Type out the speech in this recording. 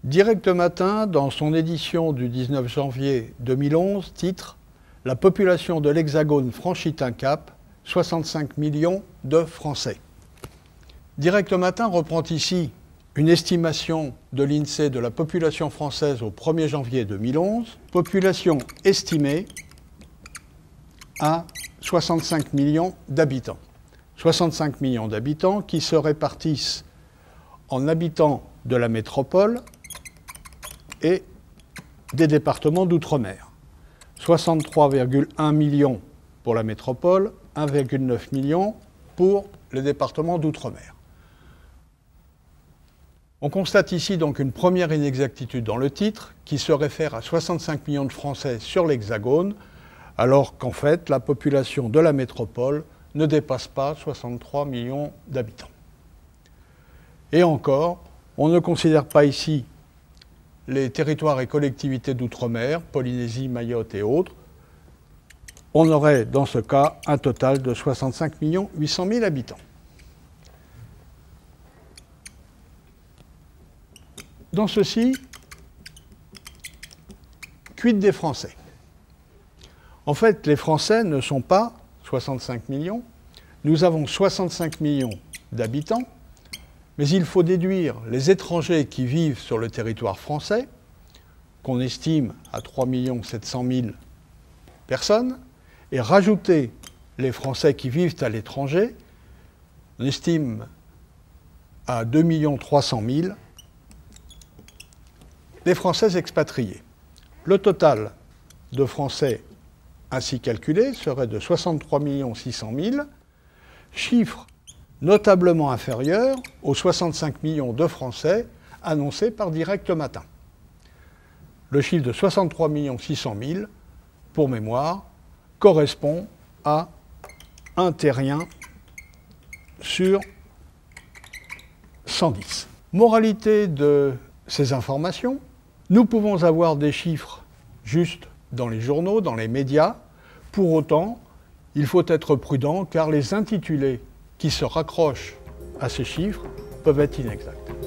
Direct Matin, dans son édition du 19 janvier 2011, titre « La population de l'Hexagone franchit un cap, 65 millions de Français ». Direct Matin reprend ici une estimation de l'INSEE de la population française au 1er janvier 2011, population estimée à 65 millions d'habitants. 65 millions d'habitants qui se répartissent en habitants de la métropole et des départements d'outre-mer. 63,1 millions pour la métropole, 1,9 million pour les départements d'outre-mer. On constate ici donc une première inexactitude dans le titre qui se réfère à 65 millions de Français sur l'Hexagone, alors qu'en fait la population de la métropole ne dépasse pas 63 millions d'habitants. Et encore, on ne considère pas ici les territoires et collectivités d'outre-mer, Polynésie, Mayotte et autres. On aurait dans ce cas un total de 65 800 000 habitants. Dans ceci, quid des Français? En fait, les Français ne sont pas 65 millions. Nous avons 65 millions d'habitants, mais il faut déduire les étrangers qui vivent sur le territoire français, qu'on estime à 3 700 000 personnes, et rajouter les Français qui vivent à l'étranger, on estime à 2 300 000 les Français expatriés. Le total de Français ainsi calculé serait de 63 600 000, chiffre notablement inférieur aux 65 millions de Français annoncés par Direct Matin. Le chiffre de 63 600 000, pour mémoire, correspond à un terrien sur 110. Moralité de ces informations, nous pouvons avoir des chiffres justes dans les journaux, dans les médias. Pour autant, il faut être prudent car les intitulés qui se raccrochent à ces chiffres peuvent être inexacts.